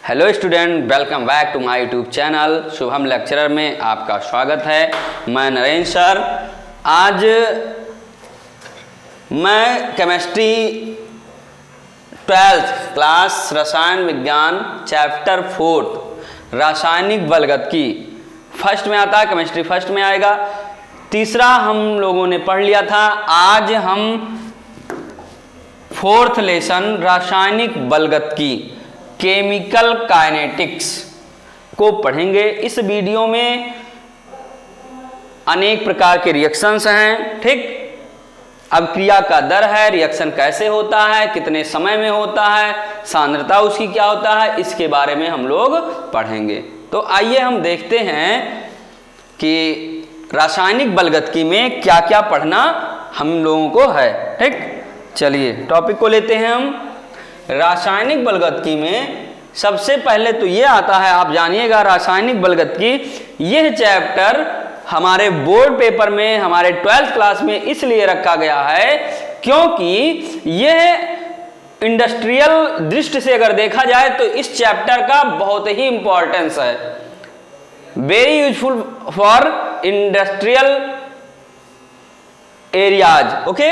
Hello student, welcome back to my YouTube channel Shubham lecturer में आपका स्वागत है। मैं नरेंद्र सर। आज मैं केमिस्ट्री 12th क्लास रसायन विज्ञान चैप्टर 4 रासायनिक बलगतिकी फर्स्ट में आता है, केमिस्ट्री फर्स्ट में आएगा। तीसरा हम लोगों ने पढ़ लिया था। आज हम 4th लेसन रासायनिक बलगतिकी केमिकल काइनेटिक्स को पढ़ेंगे। इस वीडियो में अनेक प्रकार के रिएक्शंस हैं, ठीक। अभिक्रिया का दर है, रिएक्शन कैसे होता है, कितने समय में होता है, सांद्रता उसकी क्या होता है, इसके बारे में हम लोग पढ़ेंगे। तो आइए हम देखते हैं कि रासायनिक बलगतिकी में क्या क्या पढ़ना हम लोगों को है, ठीक। चलिए टॉपिक को लेते हैं हम। रासायनिक बलगतिकी में सबसे पहले तो ये आता है, आप जानिएगा रासायनिक बलगतिकी यह चैप्टर हमारे बोर्ड पेपर में हमारे 12th क्लास में इसलिए रखा गया है क्योंकि यह इंडस्ट्रियल दृष्टि से अगर देखा जाए तो इस चैप्टर का बहुत ही इंपॉर्टेंस है। Very useful for industrial areas. Okay,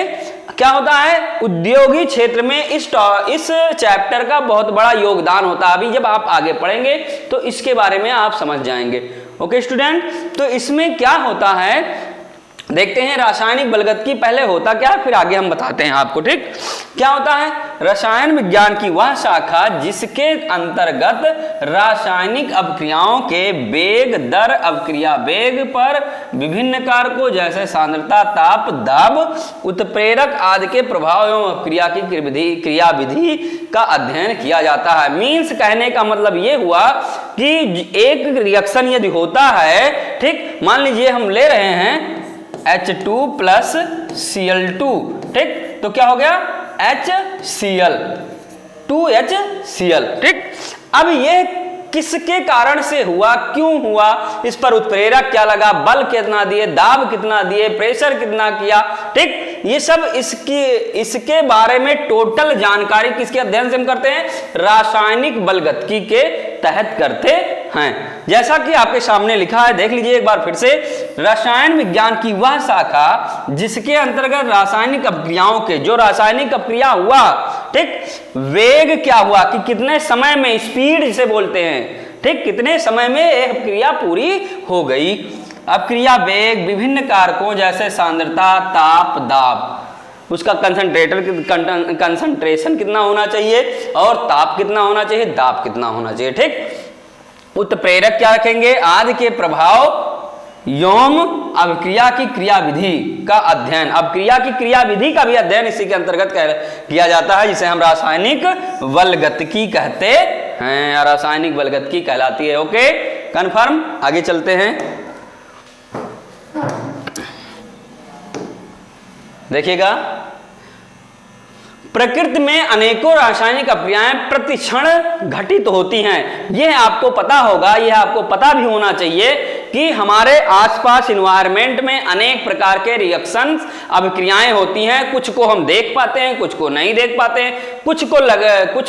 क्या होता है उद्योगी क्षेत्र में इस चैप्टर का बहुत बड़ा योगदान होता है। अभी जब आप आगे पढ़ेंगे तो इसके बारे में आप समझ जाएंगे। ओके स्टूडेंट, तो इसमें क्या होता है देखते हैं। रासायनिक बलगतिकी पहले होता क्या, फिर आगे हम बताते हैं आपको, ठीक। क्या होता है रसायन विज्ञान की वह शाखा जिसके अंतर्गत रासायनिक अभिक्रियाओं के वेग, दर, अभिक्रिया वेग पर विभिन्न कारकों जैसे सांद्रता, ताप, दाब, उत्प्रेरक आदि के प्रभाव एवं अभिक्रिया की क्रियाविधि का अध्ययन किया जाता है। मीन्स कहने का मतलब ये हुआ कि एक रिएक्शन यदि होता है, ठीक, मान लीजिए हम ले रहे हैं H2 प्लस Cl2, ठीक, तो क्या हो गया HCl 2HCl, ठीक। अब ये किसके कारण से हुआ, क्यों हुआ, इस पर उत्प्रेरक क्या लगा, बल कितना दिए, दाब कितना दिए, प्रेशर कितना किया, ठीक। ये सब इसके बारे में टोटल जानकारी किसके अध्ययन से हम करते हैं, रासायनिक बलगतिकी के तहत करते हैं। जैसा कि आपके सामने लिखा है, देख लीजिए एक बार फिर से। रसायन विज्ञान की वह शाखा जिसके अंतर्गत रासायनिक अभिक्रियाओं के, जो रासायनिक अभिक्रिया हुआ, ठीक, वेग क्या हुआ कि कितने समय में, स्पीड जिसे बोलते हैं, ठीक, कितने समय में एक अभिक्रिया पूरी हो गई। अभिक्रिया वेग विभिन्न कारकों जैसे सांद्रता, ताप, दाब, उसका कंसंट्रेशन कितना होना चाहिए और ताप कितना होना चाहिए, दाब कितना होना चाहिए, ठीक। उत्प्रेरक क्या रखेंगे, आदि के प्रभाव एवं अभिक्रिया की क्रियाविधि का अध्ययन। अभिक्रिया की क्रियाविधि का भी अध्ययन इसी के अंतर्गत किया जाता है, जिसे हम रासायनिक बलगतिकी कहते हैं। रासायनिक बलगतिकी कहलाती है। Okay, confirm. आगे चलते हैं, देखिएगा। प्रकृति में अनेकों रासायनिक अभिक्रियाएं प्रतिक्षण घटित होती हैं। यह आपको पता होगा, यह आपको पता भी होना चाहिए कि हमारे आसपास इन्वायरमेंट में अनेक प्रकार के रिएक्शंस, अभिक्रियाएं होती हैं। कुछ को हम देख पाते हैं, कुछ को नहीं देख पाते हैं, कुछ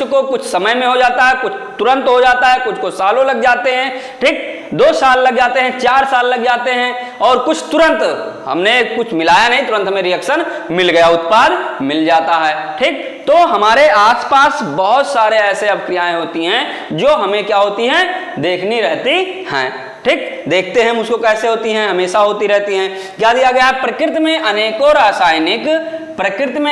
को कुछ समय में हो जाता है, कुछ तुरंत हो जाता है, कुछ को सालों लग जाते हैं, ठीक, 2 साल लग जाते हैं, 4 साल लग जाते हैं, और कुछ तुरंत, हमने कुछ मिलाया नहीं, तुरंत हमें रिएक्शन मिल गया, उत्पाद मिल जाता है, ठीक। तो हमारे आसपास बहुत सारे ऐसे अभिक्रियाएं होती हैं जो हमें क्या होती हैं, देखनी रहती हैं, ठीक। देखते हैं उसको कैसे होती हैं, हमेशा होती रहती हैं। क्या दिया गया है, प्रकृति में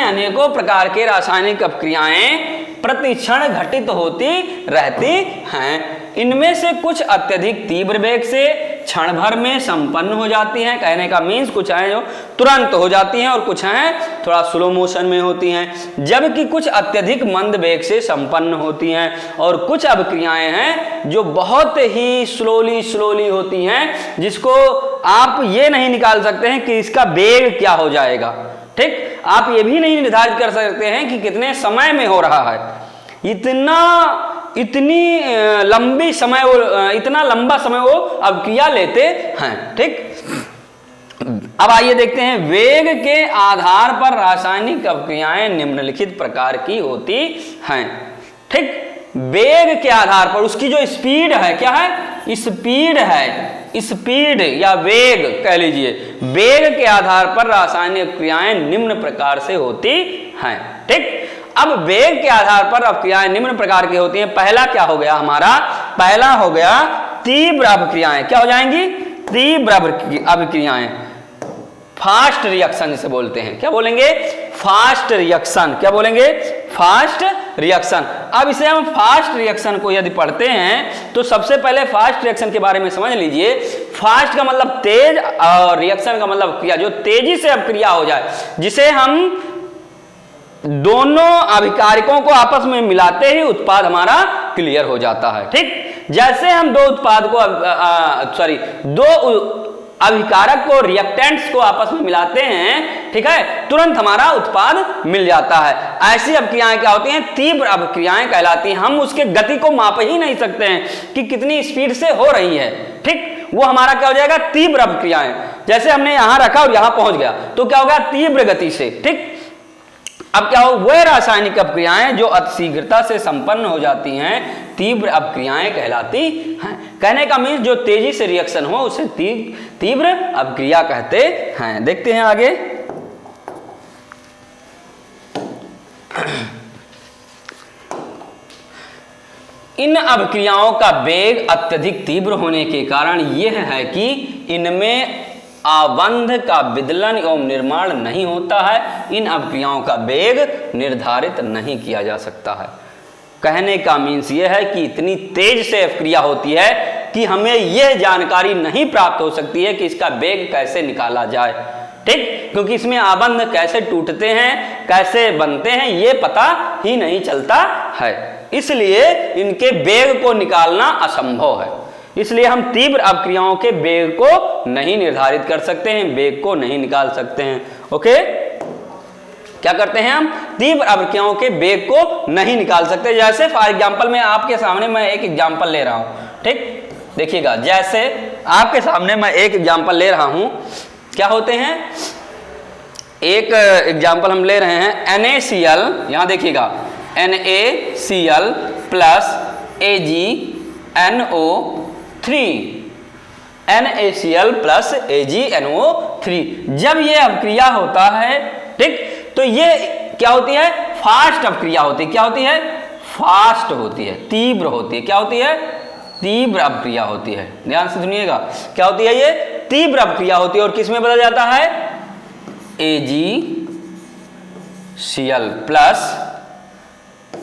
अनेकों प्रकार के रासायनिक अभिक्रियाएं प्रतिक्षण घटित होती रहती हैं। इनमें से कुछ अत्यधिक तीव्र वेग से क्षण भर में संपन्न हो जाती हैं। कहने का मीन्स कुछ हैं जो तुरंत हो जाती हैं और कुछ हैं थोड़ा स्लो मोशन में होती हैं, जबकि कुछ अत्यधिक मंद वेग से संपन्न होती हैं, और कुछ अभिक्रियाएं हैं जो बहुत ही स्लोली होती हैं, जिसको आप ये नहीं निकाल सकते हैं कि इसका वेग क्या हो जाएगा, ठीक। आप ये भी नहीं निर्धारित कर सकते हैं कि कितने समय में हो रहा है। इतनी लंबी समय इतना लंबा समय वो अभिक्रिया लेते हैं, ठीक। अब आइए देखते हैं, वेग के आधार पर रासायनिक अभिक्रियाएं निम्नलिखित प्रकार की होती हैं, ठीक। वेग के आधार पर, उसकी जो स्पीड है, क्या है, स्पीड है, स्पीड या वेग कह लीजिए, वेग के आधार पर रासायनिक क्रियाएं निम्न प्रकार से होती हैं। ठीक, अब वेग के आधार पर अभिक्रियाएं निम्न प्रकार की होती हैं। पहला क्या हो गया हमारा, पहला हो गया तीव्र अभिक्रियाएं। क्या हो जाएंगी, तीव्र अभिक्रियाएं, फास्ट रिएक्शन जिसे बोलते हैं। क्या बोलेंगे, फास्ट रिएक्शन। क्या बोलेंगे, फास्ट रिएक्शन। अब इसे हम फास्ट रिएक्शन को यदि पढ़ते हैं तो सबसे पहले फास्ट रिएक्शन के बारे में समझ लीजिए। फास्ट का मतलब तेज और रिएक्शन का मतलब क्रिया, जो तेजी से अभिक्रिया हो जाए, जिसे हम दोनों अभिकारकों को आपस में मिलाते ही उत्पाद हमारा क्लियर हो जाता है। ठीक, जैसे हम दो उत्पाद को दो अभिकारक को, रिएक्टेंट्स को आपस में मिलाते हैं, ठीक है, तुरंत हमारा उत्पाद मिल जाता है। ऐसी अभिक्रियाएं क्या होती हैं, तीव्र अभिक्रियाएं कहलाती हैं। हम उसके गति को माप ही नहीं सकते हैं कि कितनी स्पीड से हो रही है। ठीक, वो हमारा क्या हो जाएगा, तीव्र अभिक्रियाएं। जैसे हमने यहां रखा और यहां पहुंच गया तो क्या हो गया, तीव्र गति से। ठीक, अब क्या हो, वह रासायनिक अभिक्रियाएं जो अतिशीघ्रता से संपन्न हो जाती हैं तीव्र अभिक्रियाएं कहलाती हैं। कहने का मीन्स जो तेजी से रिएक्शन हो उसे तीव्र अभिक्रिया कहते हैं। देखते हैं आगे। इन अभिक्रियाओं का वेग अत्यधिक तीव्र होने के कारण यह है कि इनमें आबंध का विदलन एवं निर्माण नहीं होता है। इन अभिक्रियाओं का वेग निर्धारित नहीं किया जा सकता है। कहने का मीन्स यह है कि इतनी तेज से अभिक्रिया होती है कि हमें यह जानकारी नहीं प्राप्त हो सकती है कि इसका वेग कैसे निकाला जाए। ठीक, क्योंकि इसमें आबंध कैसे टूटते हैं, कैसे बनते हैं, ये पता ही नहीं चलता है। इसलिए इनके वेग को निकालना असंभव है। इसलिए हम तीव्र अभिक्रियाओं के वेग को नहीं निर्धारित कर सकते हैं, वेग को नहीं निकाल सकते हैं। ओके, क्या करते हैं हम, तीव्र अभिक्रियाओं के वेग को नहीं निकाल सकते। जैसे फॉर एग्जांपल में आपके सामने मैं एक एग्जांपल ले रहा हूं। ठीक, देखिएगा, जैसे आपके सामने मैं एक एग्जांपल ले रहा हूं। क्या होते हैं, एक एग्जांपल हम ले रहे हैं NaCl, यहां देखिएगा NaCl plus AgNO3, NaCl plus AgNO3। जब ये अभिक्रिया होता है, ठीक, तो ये क्या होती है, फास्ट अभिक्रिया होती है। क्या होती है, फास्ट होती है, तीव्र होती है। क्या होती है, तीव्र अभिक्रिया होती है। ध्यान से सुनिएगा, क्या होती है, ये तीव्र अभिक्रिया होती है। और किस में बदल जाता है, AgCl प्लस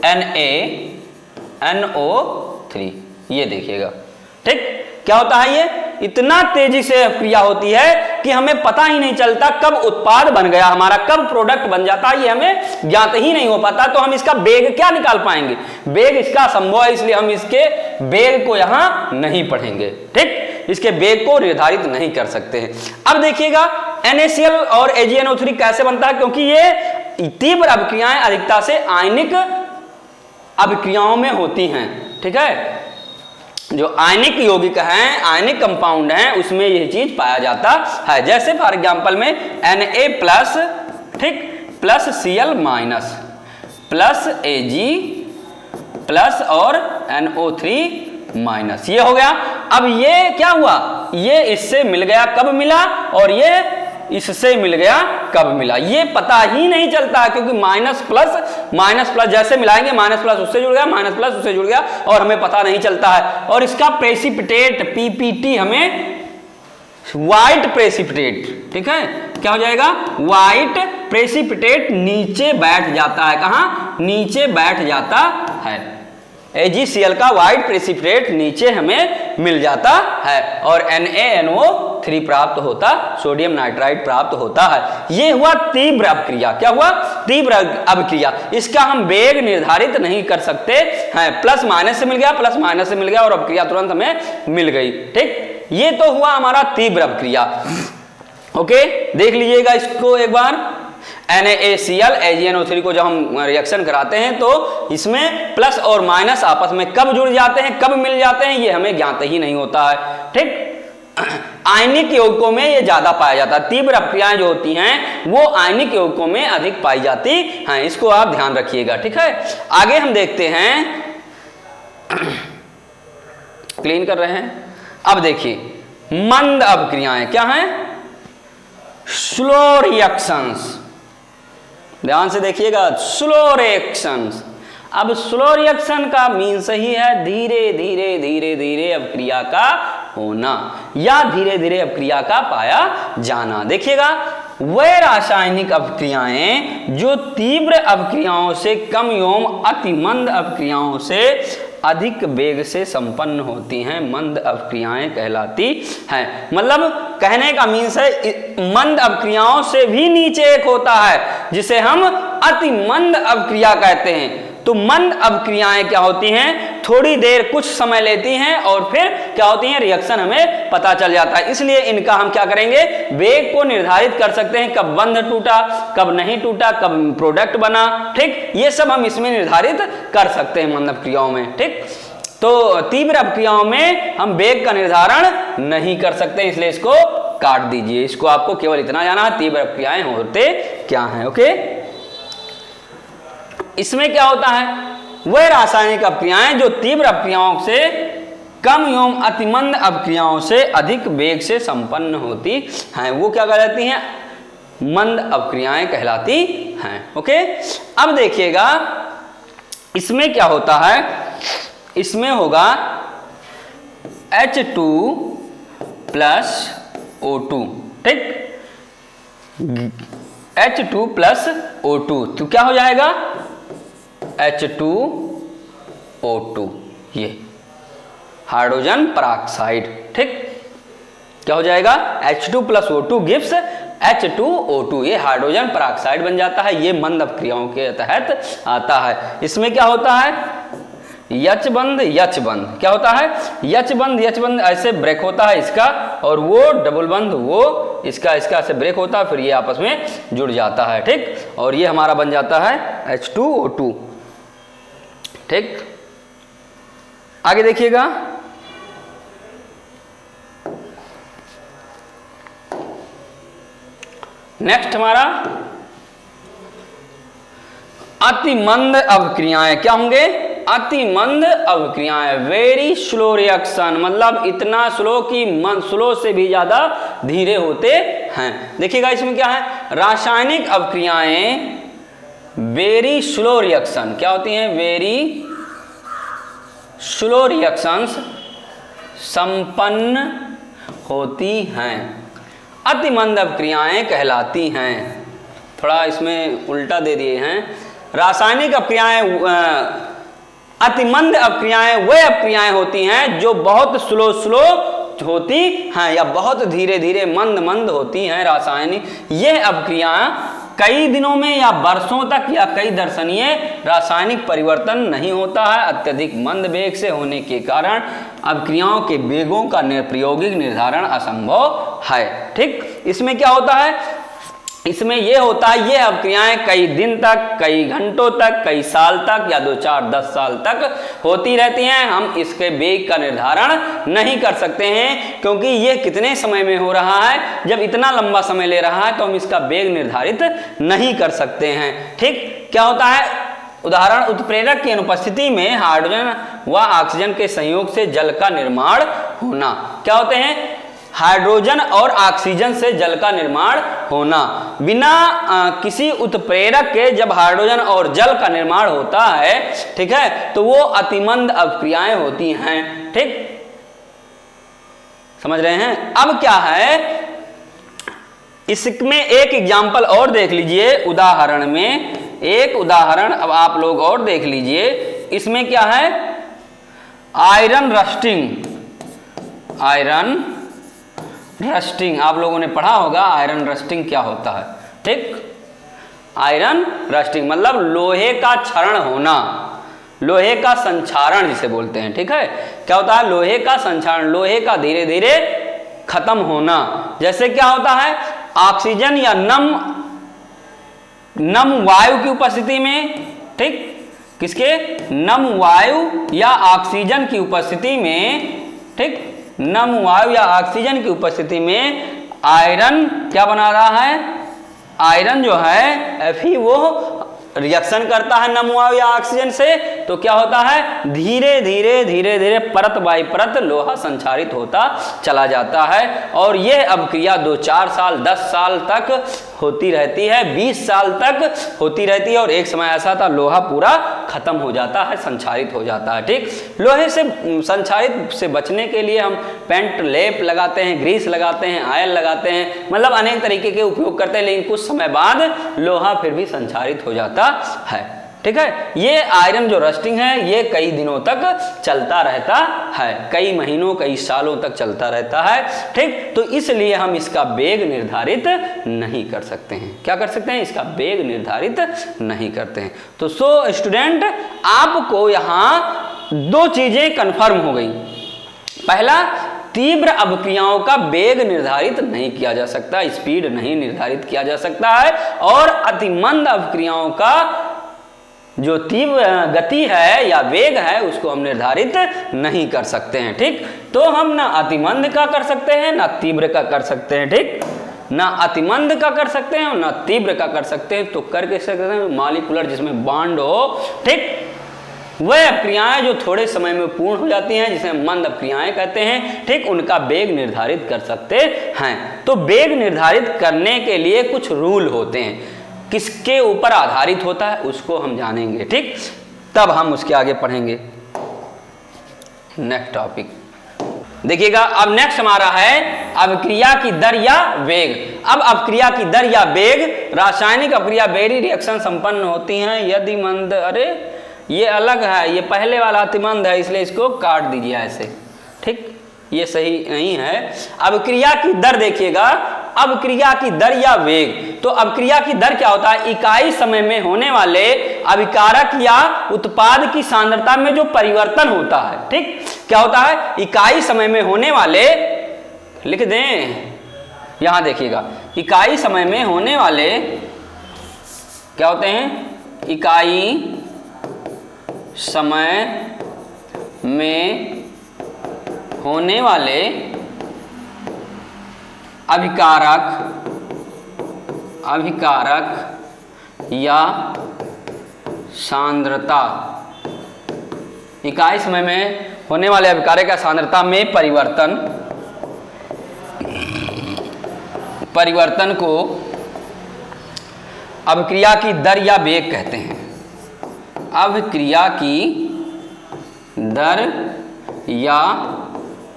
NaNO3। ये देखिएगा, ठीक, क्या होता है, ये इतना तेजी से अभिक्रिया होती है कि हमें पता ही नहीं चलता कब उत्पाद बन गया हमारा, कब प्रोडक्ट बन जाता है, ये हमें ज्ञात ही नहीं हो पाता। तो हम इसका वेग क्या निकाल पाएंगे, वेग इसका असंभव है। इसलिए हम इसके वेग को यहां नहीं पढ़ेंगे। ठीक, इसके वेग को निर्धारित नहीं कर सकते हैं। अब देखिएगा NaCl और AgNO3 कैसे बनता है, क्योंकि ये तीव्र अभिक्रियाएं अधिकता से आयनिक अभिक्रियाओं में होती हैं। ठीक है, जो आयनिक यौगिक हैं, आयनिक कंपाउंड हैं, उसमें यह चीज पाया जाता है। जैसे फॉर एग्जांपल में Na प्लस, ठीक, plus Cl minus plus Ag plus और NO3 माइनस, ये हो गया। अब ये क्या हुआ, ये इससे मिल गया कब मिला, और ये इससे मिल गया कब मिला, ये पता ही नहीं चलता है। क्योंकि माइनस प्लस जैसे मिलाएंगे, माइनस प्लस उससे जुड़ गया, माइनस प्लस उससे जुड़ गया, और हमें पता नहीं चलता है। और इसका प्रेसिपिटेट PPT हमें व्हाइट प्रेसिपिटेट, ठीक है, क्या हो जाएगा, व्हाइट प्रेसिपिटेट नीचे बैठ जाता है। कहां, नीचे बैठ जाता है। AgCl का व्हाइट प्रेसिपिटेट नीचे हमें मिल जाता है और NaNO3 प्राप्त होता, सोडियम नाइट्राइड प्राप्त होता है। ये हुआ तीव्र अभिक्रिया। क्या हुआ, तीव्र अभिक्रिया। इसका हम वेग निर्धारित नहीं कर सकते हैं। प्लस माइनस से मिल गया, प्लस माइनस से मिल गया और अभिक्रिया तुरंत हमें मिल गई। ठीक, ये तो हुआ हमारा तीव्र अभिक्रिया। ओके, देख लीजिएगा इसको एक बार। NaCl AgNO3 को जब हम रिएक्शन कराते हैं तो इसमें प्लस और माइनस आपस में कब जुड़ जाते हैं, कब मिल जाते हैं, ये हमें ज्ञात ही नहीं होता है। ठीक, आयनिक यौगिकों में ये ज्यादा पाया जाता है। तीव्र अभिक्रियाएं जो होती हैं वो आयनिक यौगिकों में अधिक पाई जाती हैं। इसको आप ध्यान रखिएगा। ठीक है, आगे हम देखते हैं क्लीन कर रहे हैं। अब देखिए मंद अपक्रियाएं क्या हैं? Slow reactions. ध्यान से देखिएगा, स्लो रिएक्शंस। अब स्लो रिएक्शन का मीन्स ही है धीरे धीरे धीरे धीरे अपक्रिया का होना या धीरे धीरे अपक्रिया का पाया जाना। देखिएगा, वह रासायनिक अपक्रियाएं जो तीव्र अपक्रियाओं से कम एवं अति मंद अपक्रियाओं से अधिक वेग से संपन्न होती हैं, मंद अपक्रियाएं कहलाती हैं। मतलब कहने का मीन्स है मंद अपक्रियाओं से भी नीचे एक होता है जिसे हम अति मंद अपक्रिया कहते हैं। तो मंद अपक्रियाएं क्या होती हैं? थोड़ी देर कुछ समय लेती हैं और फिर क्या होती हैं? रिएक्शन हमें पता चल जाता है। इसलिए इनका हम क्या करेंगे? वेग को निर्धारित कर सकते हैं, कब बंध टूटा, कब नहीं टूटा, कब प्रोडक्ट बना। ठीक, ये सब हम इसमें निर्धारित कर सकते हैं मंद अपक्रियाओं में। ठीक, तो तीव्र अपक्रियाओं में हम वेग का निर्धारण नहीं कर सकते, इसलिए इसको काट दीजिए। इसको आपको केवल इतना जाना है तीव्र अपक्रियाएं होते क्या हैं। ओके, इसमें क्या होता है? वह रासायनिक अपक्रियाएं जो तीव्र अपक्रियाओं से कम एवं अतिमंद अपक्रियाओं से अधिक वेग से संपन्न होती हैं, वो क्या कहलाती हैं? मंद अपक्रियाएं कहलाती हैं। ओके, अब देखिएगा इसमें क्या होता है? इसमें होगा H2 प्लस O2। ठीक, H2 प्लस O2 तो क्या हो जाएगा? H2O2, ये हाइड्रोजन पराक्साइड। ठीक, क्या हो जाएगा? H2 plus O2 gives H2O2, ये हाइड्रोजन पराक्साइड बन जाता है। ये मंद अपक्रियाओं के तहत आता है। इसमें क्या होता है? यच बंद यच बंद। क्या होता है? यच बंद ऐसे ब्रेक होता है इसका, और वो डबल बंद वो इसका से ब्रेक होता है, फिर ये आपस में जुड़ जाता है। ठीक, और ये हमारा बन जाता है H2O2। ठीक, आगे देखिएगा, नेक्स्ट हमारा अतिमंद अपक्रियाएं क्या होंगे? अतिमंद अपक्रियाएं, वेरी स्लो रिएक्शन, मतलब इतना स्लो कि स्लो से भी ज्यादा धीरे होते हैं। देखिएगा इसमें क्या है? रासायनिक अपक्रियाएं वेरी स्लो रिएक्शन क्या होती हैं? वेरी स्लो रिएक्शंस संपन्न होती हैं, अतिमंद अपक्रियाएं कहलाती हैं। थोड़ा इसमें उल्टा दे दिए हैं। रासायनिक अपक्रियाएं अतिमंद अपक्रियाएं वह अपक्रियाएं होती हैं जो बहुत स्लो होती हैं या बहुत धीरे धीरे मंद होती हैं। रासायनिक ये अपक्रियाएं कई दिनों में या वर्षों तक या कई दर्शनीय रासायनिक परिवर्तन नहीं होता है। अत्यधिक मंद वेग से होने के कारण अपक्रियाओं के वेगों का प्रायोगिक निर्धारण असंभव है। ठीक, इसमें क्या होता है? इसमें यह होता है, ये अपक्रियाएं कई दिन तक, कई घंटों तक, कई साल तक या 2, 4, 10 साल तक होती रहती हैं। हम इसके वेग का निर्धारण नहीं कर सकते हैं क्योंकि ये कितने समय में हो रहा है। जब इतना लंबा समय ले रहा है तो हम इसका वेग निर्धारित नहीं कर सकते हैं। ठीक, क्या होता है? उदाहरण, उत्प्रेरक की अनुपस्थिति में हाइड्रोजन व ऑक्सीजन के संयोग से जल का निर्माण होना। क्या होते हैं? हाइड्रोजन और ऑक्सीजन से जल का निर्माण होना। बिना किसी उत्प्रेरक के जब हाइड्रोजन और जल का निर्माण होता है, ठीक है, तो वो अतिमंद अपक्रियाएं होती हैं। ठीक, समझ रहे हैं? अब क्या है, इसमें एक एग्जाम्पल और देख लीजिए। उदाहरण में एक उदाहरण अब आप लोग और देख लीजिए। इसमें क्या है? Iron rusting. आयरन रस्टिंग आप लोगों ने पढ़ा होगा, आयरन रस्टिंग क्या होता है। ठीक, आयरन रस्टिंग मतलब लोहे का क्षरण होना, लोहे का संक्षारण जिसे बोलते हैं। ठीक है, क्या होता है? लोहे का संक्षारण, लोहे का धीरे धीरे खत्म होना। जैसे क्या होता है? ऑक्सीजन या नम वायु की उपस्थिति में, ठीक, किसके? नम वायु या ऑक्सीजन की उपस्थिति में, ठीक, नम वायु या ऑक्सीजन की उपस्थिति में आयरन क्या बना रहा है? आयरन जो है Fe वो रिएक्शन करता है नमूआ या ऑक्सीजन से तो क्या होता है, धीरे धीरे धीरे धीरे परत बाई परत लोहा संचारित होता चला जाता है। और यह अभिक्रिया 2-4 साल 10 साल तक होती रहती है, 20 साल तक होती रहती है। और एक समय ऐसा था लोहा पूरा खत्म हो जाता है, संचारित हो जाता है। ठीक, लोहे से संचारित से बचने के लिए हम पेंट लेप लगाते हैं, ग्रीस लगाते हैं, ऑयल लगाते हैं, मतलब अनेक तरीके के उपयोग करते हैं, लेकिन कुछ समय बाद लोहा फिर भी संचारित हो जाता है। ठीक है, ये आयरन जो रस्टिंग है ये कई दिनों तक चलता रहता है, कई महीनों कई सालों तक चलता रहता है। ठीक, तो इसलिए हम इसका वेग निर्धारित नहीं कर सकते हैं। क्या कर सकते हैं, इसका वेग निर्धारित नहीं करते हैं। तो सो स्टूडेंट, आपको यहाँ 2 चीजें कंफर्म हो गई। पहला, तीव्र अभिक्रियाओं का वेग निर्धारित नहीं किया जा सकता, स्पीड नहीं निर्धारित किया जा सकता है। और अतिमंद अभिक्रियाओं का जो तीव्र गति है या वेग है उसको हम निर्धारित नहीं कर सकते हैं। ठीक, तो हम ना अतिमंद का कर सकते हैं ना तीव्र का कर सकते हैं। ठीक, ना अतिमंद का कर सकते हैं और ना तीव्र का कर सकते हैं। तो करके सकते हैं मॉलिक्यूलर जिसमें बॉन्ड हो। ठीक, वह अभिक्रियाएं जो थोड़े समय में पूर्ण हो जाती हैं जिसे मंद अभिक्रियाएं कहते हैं। ठीक, उनका वेग निर्धारित कर सकते हैं। तो वेग निर्धारित करने के लिए कुछ रूल होते हैं, किसके ऊपर आधारित होता है उसको हम जानेंगे। ठीक, तब हम उसके आगे पढ़ेंगे। नेक्स्ट टॉपिक देखिएगा। अब नेक्स्ट हमारा है अभिक्रिया की दर या वेग। अब अभिक्रिया की दर या वेग, रासायनिक अभिक्रिया बेरी रिएक्शन संपन्न होती हैं यदि मंद, अरे ये अलग है, ये पहले वाला अतिमंद है, इसलिए इसको काट दीजिए ऐसे। ठीक, ये सही नहीं है। अभिक्रिया की दर देखिएगा, अभिक्रिया की दर या वेग। तो अभिक्रिया की दर क्या होता है, इकाई समय में होने वाले अभिकारक या उत्पाद की सांद्रता में जो परिवर्तन होता है। ठीक, क्या होता है, इकाई समय में होने वाले, लिख दें यहां देखिएगा, इकाई समय में होने वाले क्या होते हैं, इकाई समय में होने वाले अभिकारक या सांद्रता, इकाई समय में होने वाले अभिकारक या सांद्रता में परिवर्तन को अभिक्रिया की दर या वेग कहते हैं। अभिक्रिया की दर या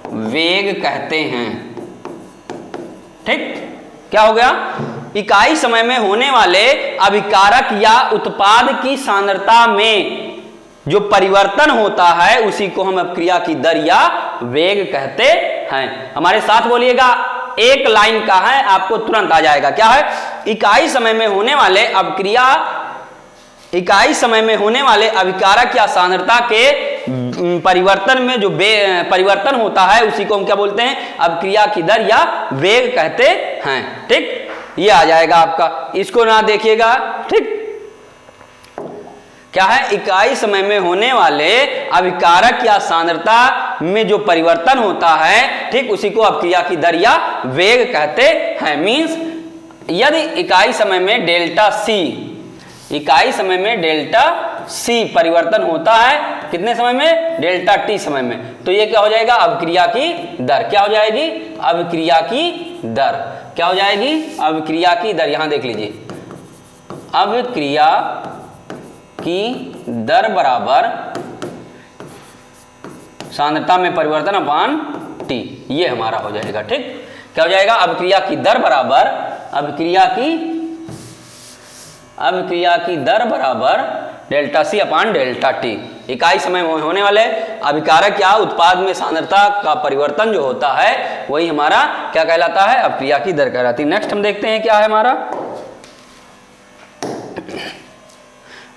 वेग कहते हैं। ठीक, क्या हो गया, इकाई समय में होने वाले अभिकारक या उत्पाद की सांद्रता में जो परिवर्तन होता है उसी को हम अभिक्रिया की दर या वेग कहते हैं। हमारे साथ बोलिएगा, एक लाइन का है, आपको तुरंत आ जाएगा। क्या है, इकाई समय में होने वाले इकाई समय में होने वाले अभिकारक या सांद्रता के परिवर्तन में जो परिवर्तन होता है उसी को हम क्या बोलते हैं, अभिक्रिया की दर या वेग कहते हैं। ठीक, ये आ जाएगा आपका, इसको ना देखिएगा। ठीक, क्या है, इकाई समय में होने वाले अभिकारक या सांद्रता में जो परिवर्तन होता है, ठीक, उसी को अभिक्रिया की दर या वेग कहते हैं। मींस यदि इकाई समय में डेल्टा सी, इकाई समय में डेल्टा सी परिवर्तन होता है, कितने समय में, डेल्टा टी समय में, तो ये क्या हो जाएगा, अभिक्रिया की दर। क्या हो जाएगी, अभिक्रिया की दर। क्या हो जाएगी, अभिक्रिया की दर। यहां देख लीजिए, अभिक्रिया की दर बराबर सांद्रता में परिवर्तन अपान टी, ये हमारा हो जाएगा। ठीक, क्या हो जाएगा, अभिक्रिया की दर बराबर अभिक्रिया की दर बराबर delta C upon delta T. इकाई समय में होने वाले अभिकारक या उत्पाद में सांद्रता का परिवर्तन जो होता है वही हमारा क्या कहलाता है, अभिक्रिया की दर कहलाती है। नेक्स्ट हम देखते हैं क्या है हमारा,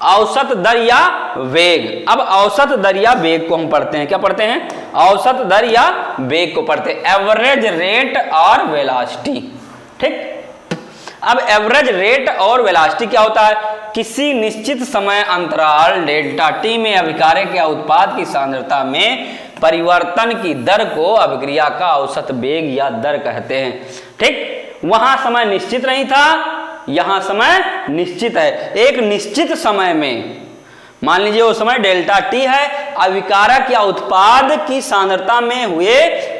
औसत दर या वेग। अब औसत दर या वेग को हम पढ़ते हैं। क्या पढ़ते हैं, औसत दर या वेग को पढ़ते हैं, एवरेज रेट और वेलोसिटी। ठीक, अब एवरेज रेट और वेलोसिटी क्या होता है, किसी निश्चित समय अंतराल डेल्टा टी में अभिकारक या उत्पाद की सांद्रता में परिवर्तन की दर को अभिक्रिया का औसत वेग या दर कहते हैं। ठीक, वहां समय निश्चित नहीं था, यहां समय निश्चित है। एक निश्चित समय में मान लीजिए वो समय डेल्टा टी है, अभिकारक या उत्पाद की सांद्रता में हुए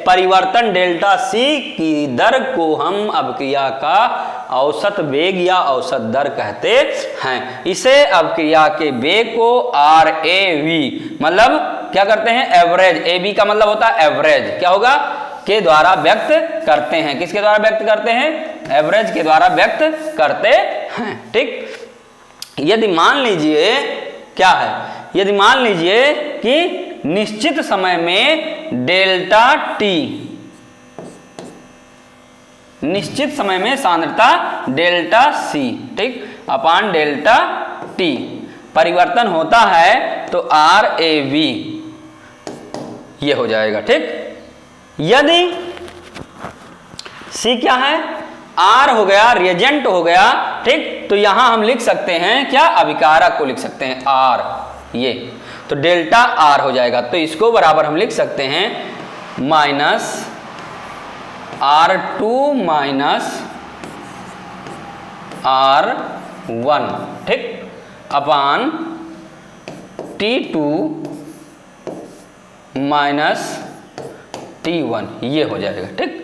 परिवर्तन डेल्टा सी की दर को हम अभिक्रिया का औसत वेग या औसत दर कहते हैं। इसे अभिक्रिया के वेग को RAV मतलब क्या करते हैं, एवरेज, AB का मतलब होता है एवरेज, क्या होगा, के द्वारा व्यक्त करते हैं। किसके द्वारा व्यक्त करते हैं, एवरेज के द्वारा व्यक्त करते हैं। ठीक, यदि मान लीजिए क्या है, यदि मान लीजिए कि निश्चित समय में डेल्टा टी, निश्चित समय में सांद्रता डेल्टा सी, ठीक, अपान डेल्टा टी परिवर्तन होता है तो RAV ये हो जाएगा। ठीक, यदि C क्या है, R हो गया, रिएजेंट हो गया, ठीक, तो यहां हम लिख सकते हैं क्या, अभिकारक को लिख सकते हैं R, ये तो डेल्टा R हो जाएगा। तो इसको बराबर हम लिख सकते हैं माइनस R2 माइनस R1, ठीक, अपान T2 माइनस T1 ये हो जाएगा। ठीक,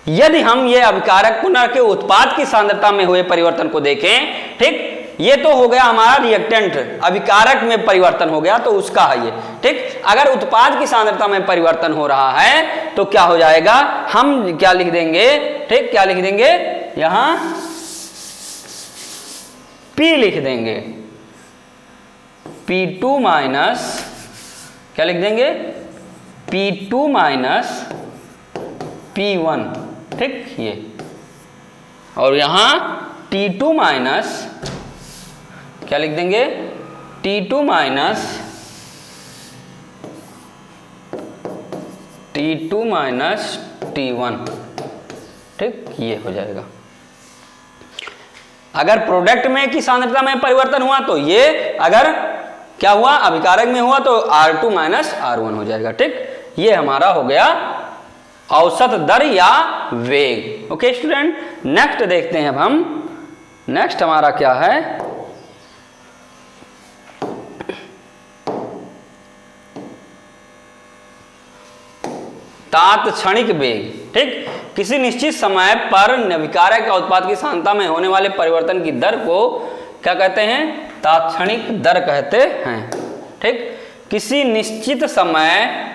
यदि हम ये अभिकारक पुनः के उत्पाद की सांद्रता में हुए परिवर्तन को देखें, ठीक, ये तो हो गया हमारा रिएक्टेंट, अभिकारक में परिवर्तन हो गया तो उसका है ये। ठीक, अगर उत्पाद की सांद्रता में परिवर्तन हो रहा है तो क्या हो जाएगा, हम क्या लिख देंगे, ठीक, क्या लिख देंगे, यहां P लिख देंगे, P2 माइनस क्या लिख देंगे, P2 माइनस P1, ठीक, ये, और यहां T2 माइनस क्या लिख देंगे, T2 माइनस T1, ठीक, ये हो जाएगा। अगर प्रोडक्ट में की सांद्रता में परिवर्तन हुआ तो ये, अगर क्या हुआ, अभिकारक में हुआ तो R2 माइनस R1 हो जाएगा। ठीक, ये हमारा हो गया औसत दर या वेग। ओके स्टूडेंट, नेक्स्ट देखते हैं अब हम, नेक्स्ट हमारा क्या है, तात्क्षणिक वेग। ठीक, किसी निश्चित समय पर अभिकारक का उत्पाद की सांद्रता में होने वाले परिवर्तन की दर को क्या कहते हैं, तात्क्षणिक दर कहते हैं। ठीक, किसी निश्चित समय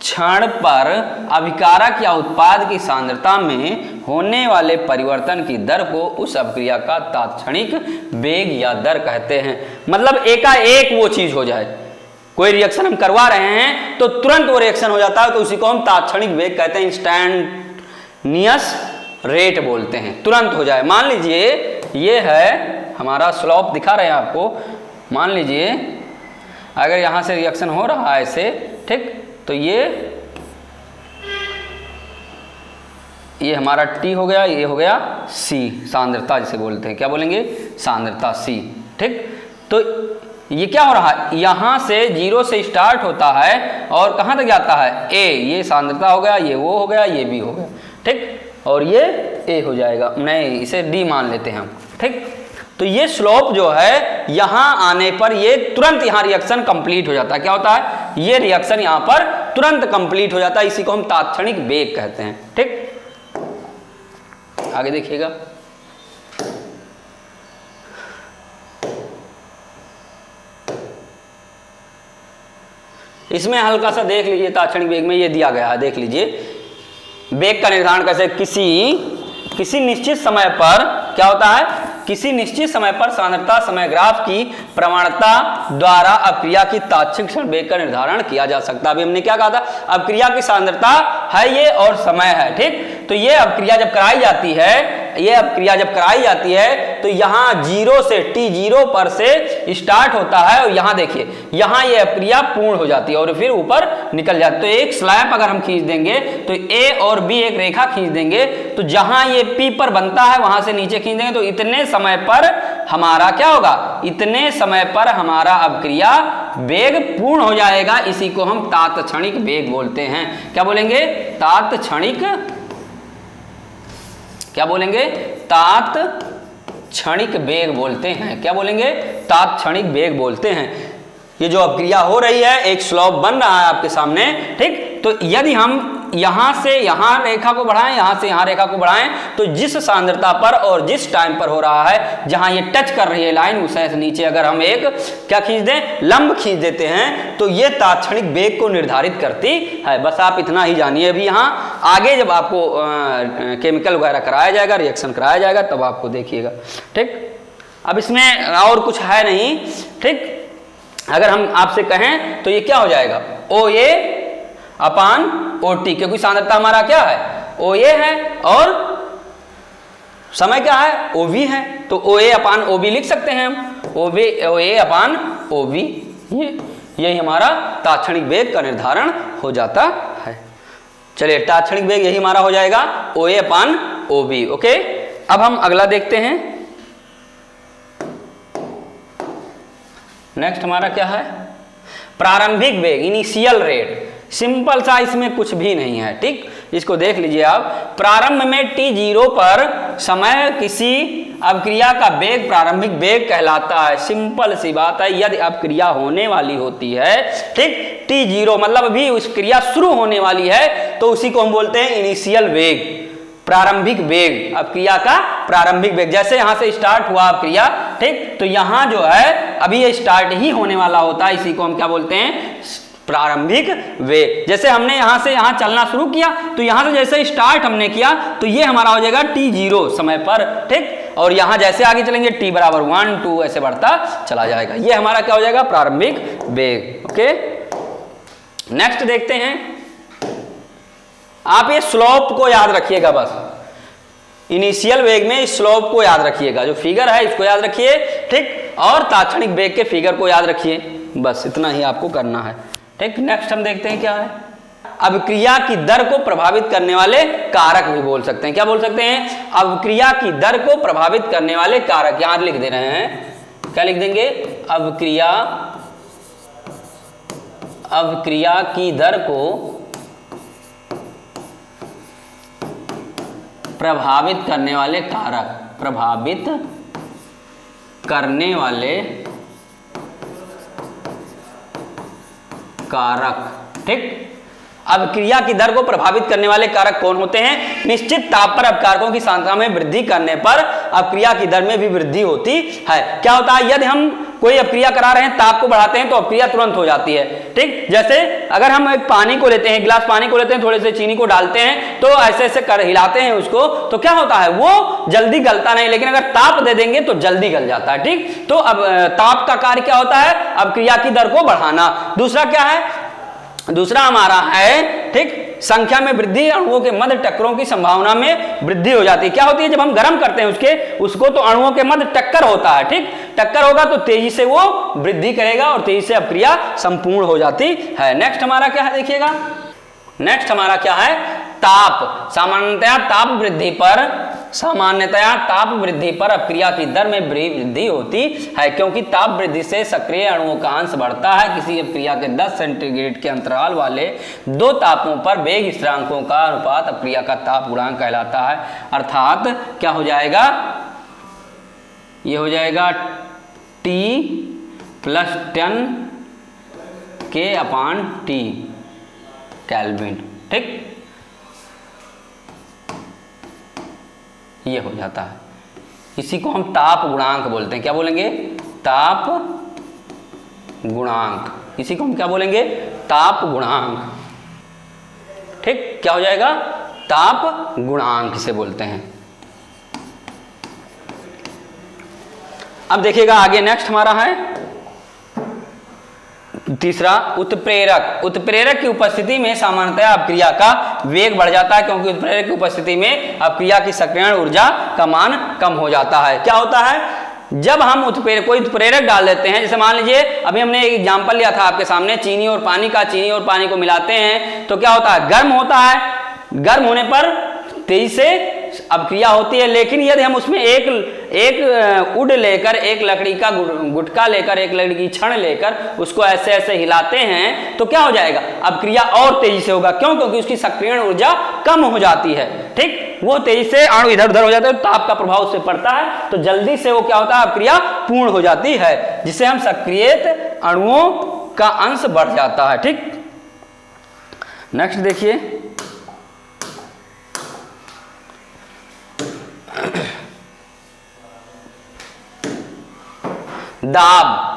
क्षण पर अभिकारक या उत्पाद की सांद्रता में होने वाले परिवर्तन की दर को उस अभिक्रिया का तात्क्षणिक वेग या दर कहते हैं। मतलब एकाएक वो चीज हो जाए, कोई रिएक्शन हम करवा रहे हैं तो तुरंत वो रिएक्शन हो जाता है तो उसी को हम तात्क्षणिक वेग कहते हैं, इंस्टैंटेनियस रेट बोलते हैं, तुरंत हो जाए। मान लीजिए ये है हमारा स्लोप दिखा रहे हैं आपको, मान लीजिए अगर यहां से रिएक्शन हो रहा है ऐसे, ठीक, तो ये हमारा T हो गया, ये हो गया C, सांद्रता जिसे बोलते हैं, क्या बोलेंगे, सांद्रता C। ठीक, तो ये क्या हो रहा है, यहां से 0 से स्टार्ट होता है और कहां तक जाता है, A, ये सांद्रता हो गया, ये वो हो गया, ये B हो गया। ठीक, और ये A हो जाएगा, नहीं इसे D मान लेते हैं हम। ठीक, तो ये स्लोप जो है यहां आने पर ये तुरंत यहां रिएक्शन कंप्लीट हो जाता है, क्या होता है, ये रिएक्शन यहां पर तुरंत कंप्लीट हो जाता है, इसी को हम तात्क्षणिक वेग कहते हैं। ठीक, आगे देखिएगा, इसमें हल्का सा देख लीजिए, तात्क्षणिक वेग में ये दिया गया है, देख लीजिए वेग का निर्धारण कैसे, किसी निश्चित समय पर क्या होता है, किसी निश्चित समय पर सांद्रता समय ग्राफ की प्रवणता द्वारा अभिक्रिया की तात्क्षणिक वेग का निर्धारण किया जा सकता है। अभी हमने क्या कहा था, अभिक्रिया की सांद्रता है ये और समय है। ठीक, तो ये अभिक्रिया जब कराई जाती है, ये अभिक्रिया जब कराई जाती है तो यहाँ 0 से T0 पर से स्टार्ट होता है और यहाँ देखिए यहाँ ये अभिक्रिया पूर्ण हो जाती है और फिर ऊपर निकल जाती है। तो एक स्लैब अगर हम खींच देंगे तो A और B एक रेखा खींच देंगे तो जहां ये P पर बनता है वहां से नीचे खींच देंगे तो इतने समय पर हमारा क्या होगा, इतने समय पर हमारा अभिक्रिया वेग पूर्ण हो जाएगा। इसी को हम तात्क्षणिक वेग बोलते हैं। क्या बोलेंगे, तात्क्षणिक क्या बोलेंगे? तात्क्षणिक वेग बोलते हैं। क्या बोलेंगे? तात्क्षणिक वेग बोलते हैं। ये जो अभिक्रिया हो रही है, एक स्लोप बन रहा है आपके सामने, ठीक। तो यदि हम यहां से यहां रेखा को बढ़ाएं, यहां से यहां रेखा को बढ़ाएं, तो जिस सांद्रता पर और जिस टाइम पर हो रहा है, जहां ये टच कर रही है लाइन, उसे नीचे अगर हम एक क्या खींच दें, लंब खींच देते हैं, तो ये तात्क्षणिक वेग को निर्धारित करती है। बस आप इतना ही जानिए। अभी यहाँ आगे जब आपको केमिकल वगैरह कराया जाएगा, रिएक्शन कराया जाएगा, तब आपको देखिएगा, ठीक। अब इसमें और कुछ है नहीं, ठीक। अगर हम आपसे कहें तो ये क्या हो जाएगा? OA अपान OT, क्योंकि सांद्रता हमारा क्या है? OA है और समय क्या है? OV है। तो OA अपान OB लिख सकते हैं हम, OA अपान OB। यही हमारा तात्क्षणिक वेग का निर्धारण हो जाता है। चलिए, तात्क्षणिक वेग यही हमारा हो जाएगा OA अपान OB। ओके, अब हम अगला देखते हैं। नेक्स्ट हमारा क्या है? प्रारंभिक वेग, इनिशियल रेट। सिंपल सा, इसमें कुछ भी नहीं है, ठीक। इसको देख लीजिए आप। प्रारंभ में t0 पर समय किसी अभिक्रिया का वेग प्रारंभिक वेग कहलाता है। सिंपल सी बात है। यदि अभिक्रिया होने वाली होती है, ठीक, t0 मतलब अभी उस क्रिया शुरू होने वाली है, तो उसी को हम बोलते हैं इनिशियल वेग, प्रारंभिक वेग, अभिक्रिया का प्रारंभिक वेग। जैसे यहां से स्टार्ट हुआ अभिक्रिया, ठीक, तो यहां जो है अभी ये स्टार्ट ही होने वाला होता है, इसी को हम क्या बोलते हैं? प्रारंभिक वेग। जैसे हमने यहां से यहां चलना शुरू किया, तो यहां से जैसे स्टार्ट हमने किया, तो ये हमारा हो जाएगा t0 समय पर, ठीक। और यहां जैसे आगे चलेंगे t बराबर 1 2 ऐसे बढ़ता चला जाएगा। ये हमारा क्या हो जाएगा? प्रारंभिक वेग। ओके, नेक्स्ट देखते हैं। आप ये स्लोप को याद रखिएगा, बस इनिशियल वेग में इस स्लोप को याद रखिएगा। जो फिगर है इसको याद रखिए, ठीक, और तात्क्षणिक वेग के फिगर को याद रखिए। बस इतना ही आपको करना है, ठीक। नेक्स्ट हम देखते हैं क्या है। अभिक्रिया की दर को प्रभावित करने वाले कारक भी बोल सकते हैं। क्या बोल सकते हैं? अभिक्रिया की दर को प्रभावित करने वाले कारक। यहां लिख दे रहे हैं, क्या लिख देंगे? अभिक्रिया की दर को प्रभावित करने वाले कारक, प्रभावित करने वाले कारक, ठीक। अभिक्रिया की दर को प्रभावित करने वाले कारक कौन होते हैं? निश्चित ताप पर अपकारकों की सांद्रता में वृद्धि करने पर अभिक्रिया की दर में भी वृद्धि होती है। क्या होता है? यदि हम कोई अभिक्रिया करा रहे हैं, ताप को बढ़ाते हैं, तो अभिक्रिया तुरंत हो जाती है, ठीक। जैसे अगर हम एक पानी को लेते हैं, एक गिलास पानी को लेते हैं, थोड़े से चीनी को डालते हैं, तो ऐसे ऐसे कर हिलाते हैं उसको, तो क्या होता है? वो जल्दी गलता नहीं, लेकिन अगर ताप दे देंगे तो जल्दी गल जाता है, ठीक। तो अब ताप का कार्य क्या होता है? अभिक्रिया की दर को बढ़ाना। दूसरा क्या है? दूसरा हमारा है, ठीक, संख्या में वृद्धि, अणुओं के मध्य टक्करों की संभावना में वृद्धि हो जाती है। क्या होती है? जब हम गर्म करते हैं उसको तो अणुओं के मध्य टक्कर होता है, ठीक। टक्कर होगा तो तेजी से वो वृद्धि करेगा और तेजी से अभिक्रिया संपूर्ण हो जाती है। नेक्स्ट हमारा क्या है? देखिएगा, नेक्स्ट हमारा क्या है? ताप। सामान्यतया ताप वृद्धि पर अभिक्रिया की दर में वृद्धि होती है, क्योंकि ताप वृद्धि से सक्रिय अणुओं का अंश बढ़ता है। किसी अभिक्रिया के 10 सेंटीग्रेड के अंतराल वाले दो तापों पर वेग स्थिरांकों का अनुपात अभिक्रिया का ताप गुणांक कहलाता है। अर्थात क्या हो जाएगा? ये हो जाएगा T + 10 K/T केल्विन, ठीक। ये हो जाता है। इसी को हम ताप गुणांक बोलते हैं। क्या बोलेंगे? ताप गुणांक। इसी को हम क्या बोलेंगे? ताप गुणांक, ठीक। क्या हो जाएगा? ताप गुणांक इसे बोलते हैं। अब देखिएगा आगे, नेक्स्ट हमारा है तीसरा, उत्प्रेरक। उत्प्रेरक की उपस्थिति में सामान्यतः अभिक्रिया का वेग बढ़ जाता है, क्योंकि उत्प्रेरक की उपस्थिति में अभिक्रिया की सक्रियण ऊर्जा का मान कम हो जाता है। क्या होता है? जब हम कोई उत्प्रेरक डाल देते हैं, जैसे मान लीजिए अभी हमने एक एग्जांपल लिया था आपके सामने चीनी और पानी का। चीनी और पानी को मिलाते हैं तो क्या होता है? गर्म होता है। गर्म होने पर तेजी से अभिक्रिया होती है, लेकिन यदि हम उसमें एक उड लेकर, एक लकड़ी का गुटका लेकर, एक लकड़ी की छड़ लेकर उसको ऐसे ऐसे हिलाते हैं तो क्या हो जाएगा, अभिक्रिया और तेजी से होगा। क्यों? क्योंकि उसकी सक्रियण ऊर्जा कम हो जाती है। ठीक, वो तेजी से अणु इधर उधर हो जाते हैं, ताप का प्रभाव उस पर पड़ता है तो जल्दी से वो क्या होता है, अभिक्रिया पूर्ण हो जाती है, जिससे हम सक्रियत अणुओं का अंश बढ़ जाता है। ठीक, नेक्स्ट देखिए, दाब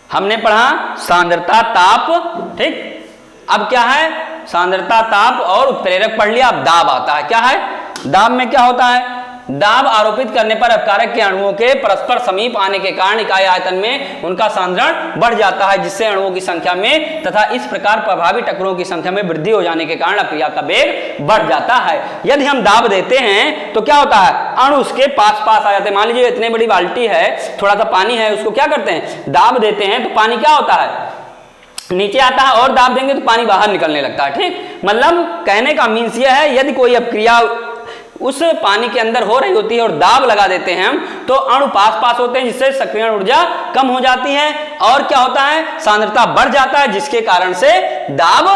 हमने पढ़ा, सांद्रता, ताप। ठीक, अब क्या है, सांद्रता, ताप और उत्प्रेरक पढ़ लिया। अब दाब आता है। क्या है दाब में? क्या होता है, दाब आरोपित करने पर अपकारक के अणुओं के परस्पर समीप आने के कारण इकाई आयतन में उनका सांद्रण बढ़ जाता है, जिससे अणुओं की संख्या में तथा इस प्रकार प्रभावी टक्करों की संख्या में वृद्धि हो जाने के कारण अभिक्रिया का वेग बढ़ जाता है। यदि हम दाब देते हैं तो क्या होता है, अणु उसके पास पास आ जाते हैं। मान लीजिए इतनी बड़ी बाल्टी है, थोड़ा सा पानी है, उसको क्या करते हैं, दाब देते हैं तो पानी क्या होता है, नीचे आता है, और दाब देंगे तो पानी बाहर निकलने लगता है। ठीक, मतलब कहने का मीन्स यह है, यदि कोई अभिक्रिया उस पानी के अंदर हो रही होती है और दाब लगा देते हैं हम, तो अणु पास पास होते हैं, जिससे सक्रियण ऊर्जा कम हो जाती है और क्या होता है, सांद्रता बढ़ जाता है, जिसके कारण से दाब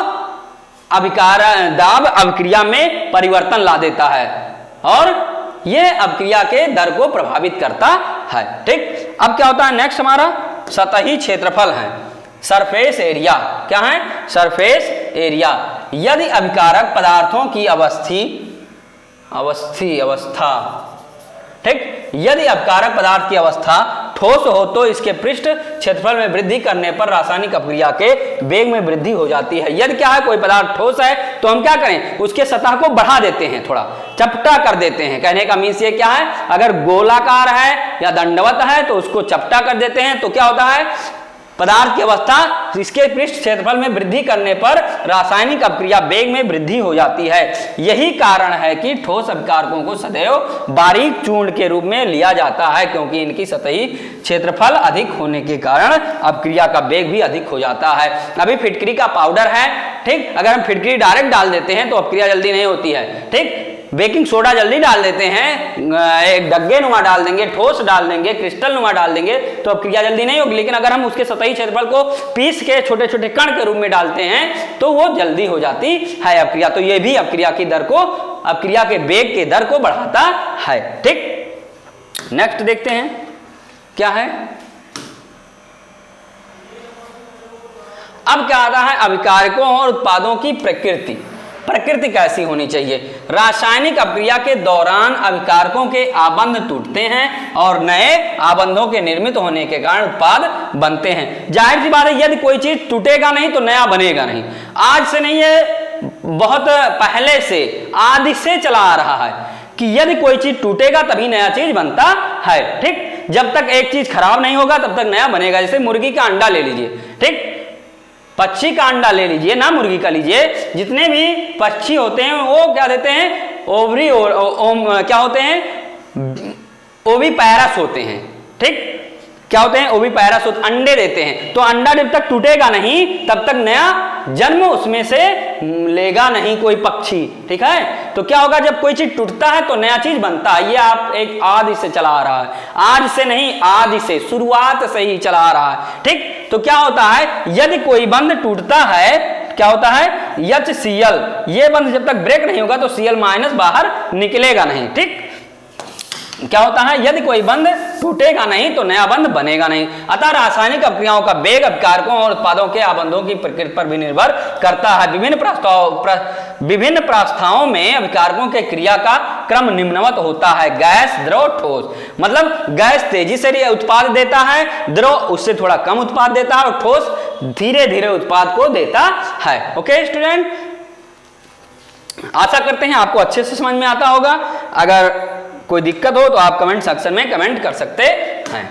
अभिक्रिया में परिवर्तन ला देता है और यह अभिक्रिया के दर को प्रभावित करता है। ठीक, अब क्या होता है, नेक्स्ट हमारा सतही क्षेत्रफल है, सरफेस एरिया। क्या है, सरफेस एरिया। यदि अभिकारक पदार्थों की अवस्था, ठीक, यदि अभिकारक पदार्थ की अवस्था ठोस हो तो इसके पृष्ठ क्षेत्रफल में वृद्धि करने पर रासायनिक अभिक्रिया के वेग में वृद्धि हो जाती है। यदि क्या है, कोई पदार्थ ठोस है तो हम क्या करें, उसके सतह को बढ़ा देते हैं, थोड़ा चपटा कर देते हैं। कहने का मीन्स ये क्या है, अगर गोलाकार है या दंडवत है तो उसको चपटा कर देते हैं, तो क्या होता है, पदार्थ की अवस्था इसके पृष्ठ क्षेत्रफल में वृद्धि करने पर रासायनिक अभिक्रिया वेग में वृद्धि हो जाती है। यही कारण है कि ठोस अभिकारकों को सदैव बारीक चूर्ण के रूप में लिया जाता है, क्योंकि इनकी सतही क्षेत्रफल अधिक होने के कारण अभिक्रिया का वेग भी अधिक हो जाता है। अभी फिटकरी का पाउडर है, ठीक, अगर हम फिटकरी डायरेक्ट डाल देते हैं तो अभिक्रिया जल्दी नहीं होती है। ठीक, बेकिंग सोडा जल्दी डाल देते हैं, एक डग्गे नुमा डाल देंगे, ठोस डाल देंगे, क्रिस्टल नुमा डाल देंगे तो अभिक्रिया जल्दी नहीं होगी। लेकिन अगर हम उसके सतही क्षेत्रफल को पीस के छोटे छोटे कण के रूप में डालते हैं तो वो जल्दी हो जाती है अभिक्रिया। तो ये भी अभिक्रिया की दर को, अभिक्रिया के वेग के दर को बढ़ाता है। ठीक, नेक्स्ट देखते हैं क्या है। अब क्या आता है, अभिकारकों और उत्पादों की प्रकृति कैसी होनी चाहिए। रासायनिक अभिक्रिया के दौरान अभिकारकों के आबंध टूटते हैं और नए आबंधों के निर्मित होने के कारण उत्पाद बनते हैं। जाहिर सी बात है, यदि कोई चीज टूटेगा नहीं तो नया बनेगा नहीं। आज से नहीं, है बहुत पहले से, आदि से चला आ रहा है कि यदि कोई चीज टूटेगा तभी नया चीज बनता है। ठीक, जब तक एक चीज खराब नहीं होगा तब तक नया बनेगा। जैसे मुर्गी का अंडा ले लीजिए, ठीक, पक्षी का अंडा ले लीजिए ना, मुर्गी का लीजिए, जितने भी पक्षी होते हैं वो क्या देते हैं, ओवरी क्या होते हैं, ओविपैरस होते हैं। ठीक, क्या होते हैं, ओविपैरस अंडे देते हैं। तो अंडा जब तक टूटेगा नहीं तब तक नया जन्म उसमें से लेगा नहीं कोई पक्षी। ठीक है, तो क्या होगा, जब कोई चीज टूटता है तो नया चीज बनता है। ये आप एक आदि से चला आ रहा है, आज से नहीं, आदि से, शुरुआत से ही चला आ रहा है। ठीक, तो क्या होता है, यदि कोई बंध टूटता है, क्या होता है, HCl, ये बंध जब तक ब्रेक नहीं होगा तो Cl- बाहर निकलेगा नहीं। ठीक, क्या होता है, यदि कोई बंध टूटेगा नहीं तो नया बंध बनेगा नहीं। अतः रासायनिक अभिक्रियाओं का वेग अभिकारकों और उत्पादों के आबंधों की प्रकृति पर भी निर्भर करता है। विभिन्न प्रावस्थाओं में अभिकारकों के क्रिया का क्रम निम्नवत होता है। गैस, द्रव, ठोस। मतलब गैस तेजी से उत्पाद देता है, द्रव उससे थोड़ा कम उत्पाद देता है और ठोस धीरे धीरे उत्पाद को देता है। ओके स्टूडेंट, आशा करते हैं आपको अच्छे से समझ में आता होगा। अगर कोई दिक्कत हो तो आप कमेंट सेक्शन में कमेंट कर सकते हैं।